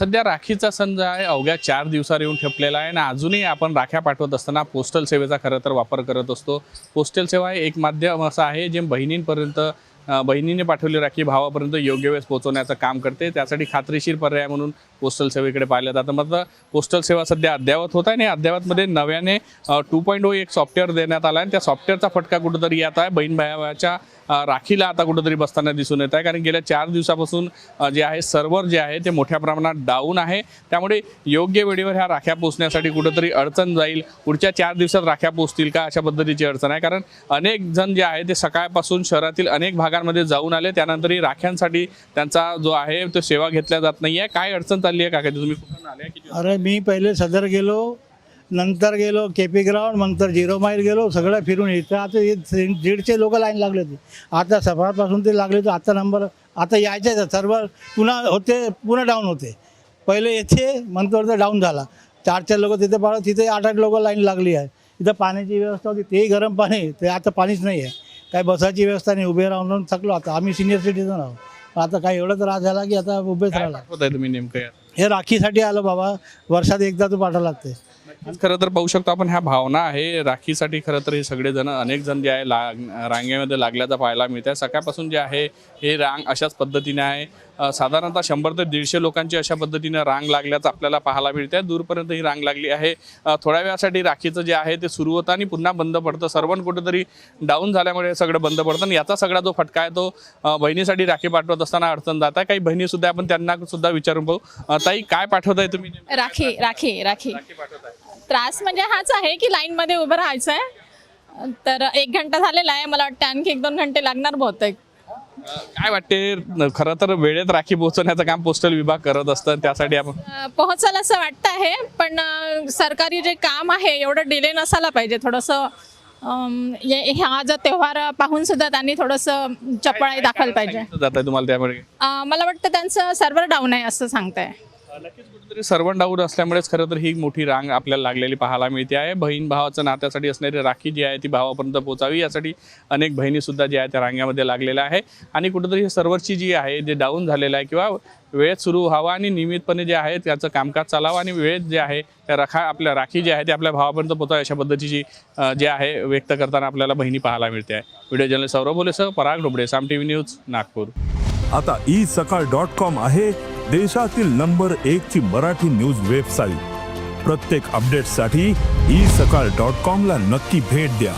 सध्या राखीचा सण जो आहे अवघ्या 4 दिवसावर येऊन ठेपलेला आहे आणि अजूनही आपण राख्या पाठवत असताना पोस्टल सेवेचा खरं तर वापर करत असतो। पोस्टल सेवा हे एक माध्यम असं आहे जे बहिणींपर्यंत बहिणीने पाठवली राखी भावापर्यंत योग्य वेळेस पोहोचवण्याचं काम करते। त्यासाठी खात्रीशीर पर्याय म्हणून पोस्टल सेवेकडे पाहिलं जातं। मात्र पोस्टल सेवा सध्या अद्ययावत होत आहे आणि अद्ययावतमध्ये नव्याने 2.0 एक सॉफ्टवेअर देण्यात आला आहे। त्या सॉफ्टवेअरचा फटका कुठेतरी येत आहे बहीण भावाच्या राखीला आता कुठेतरी बसताना दिसून येत आहे, कारण गेल्या 4 दिवसापासून जे आहे सर्व्हर जे आहे ते मोठ्या प्रमाणात डाऊन आहे। त्यामुळे योग्य वेळेवर ह्या राख्या पोहोचण्यासाठी कुठेतरी अडचण जाईल। पुढच्या 4 दिवसात राख्या पोहोचतील का अशा पद्धतीची अडचण आहे, कारण अनेक जण जे आहे ते सकाळपासून शहरातील अनेक भागांमध्ये जाऊन आले, त्यानंतरही राख्यांसाठी त्यांचा जो आहे तो सेवा घेतल्या जात नाही आहे। काय अडचण चालली आहे काका, तुम्ही कुठून आले? अरे मी पहिले सदर गेलो, नंतर गेलो केपी ग्राउंड, नंतर 0 माईल गेलो, सगळं फिरून इथं आता 150 लोक लाईन लागले होते। आता सकाळपासून ते लागले तर आता नंबर आता यायचे सर्व्हर पुन्हा होते, पुन्हा डाऊन होते। पहिले येथे नंतर डाऊन झाला, 4 लोक तिथे पाळत, तिथे 8 लोक लाईन लागली आहे। इथं पाण्याची व्यवस्था होती, तेही गरम पाणी, ते आता पाणीच नाही आहे। काय बसायची व्यवस्था नाही, उभे राहून थकलो। आता आम्ही सिनियर सिटीजन आहोत, आता काय एवढा त्रास झाला की आता उभेच राहिला। तुम्ही नेमकं हे राखीसाठी आलो बाबा, वर्षात एकदा तो पाठवावं लागते। खरं तर पाहू शकतो आपण ह्या भावना आहे राखीसाठी। खरं तर हे सगळेजण अनेक जण जे आहे रांगेमध्ये लागल्याचा पाहायला मिळतं। सकाळपासून जे आहे हे रांग अशाच पद्धतीने आहे, साधारणतः 100 ते 150 लोकांची अशा पद्धतीने रांग लागल्याचं आपल्याला पाहायला मिळते। दूरपर्यंत ही रांग लागली आहे। थोड्या वेळासाठी राखीचं जे आहे ते सुरू होतं आणि पुन्हा बंद पडतं। सर्व्हर कुठेतरी डाऊन झाल्यामुळे सगळं बंद पडतं आणि याचा सगळा जो फटका आहे तो बहिणीसाठी राखी पाठवत असताना अडचण जात आहे। काही बहिणी सुद्धा आपण त्यांना सुद्धा विचारून पाहू। ताई, काय पाठवताय तुम्ही? राखी राखी राखी पाठवताय। त्रास म्हणजे हाच आहे की लाईन मध्ये उभं राहायचं आहे, तर 1 घंटा झालेला आहे। मला वाटतं आणखी 1-2 घंटे लागणार बहुतेक। काय वाटते, खरं तर वेळेत राखी पोहोचवण्याचं काम पोस्टल विभाग करत असतं, त्यासाठी आपण पोहोचलं असं वाटतं आहे, पण सरकारी जे काम आहे एवढं डिले नसायला पाहिजे। थोडंसं हा जो त्योहार पाहून सुद्धा त्यांनी थोडंसं चपळाई दाखवली पाहिजे। जात आहे तुम्हाला त्यामुळे? मला वाटतं त्यांचं सर्व्हर डाऊन आहे असं सांगताय। नक्कीच कुठेतरी सर्व्हर डाऊन असल्यामुळेच खरं तर ही मोठी रांग आपल्याला लागलेली पाहायला मिळते आहे। बहीण भावाच्या नात्यासाठी असणारी राखी जी आहे ती भावापर्यंत पोहोचावी यासाठी अनेक बहिणी सुद्धा जे आहे त्या रांगेमध्ये लागलेल्या आहे आणि कुठेतरी सर्व्हरची जी आहे जे डाऊन झालेलं आहे किंवा वेळेत सुरू व्हावा आणि नियमितपणे जे आहे त्याचं कामकाज चालावं आणि वेळेत जे आहे त्या आपल्या राखी जी आहे ते आपल्या भावापर्यंत पोहोचावी अशा पद्धतीची जे आहे व्यक्त करताना आपल्याला बहिणी पाहायला मिळते आहे। व्हिडिओ जर्नलिस्ट सौरभ बोलेसह पराग डोबळे, साम टीव्ही न्यूज, नागपूर। आता isakal.com आहे देशातील नंबर 1 ची मराठी न्यूज वेबसाईट। प्रत्येक अपडेटसाठी isakal.com ला नक्की भेट द्या।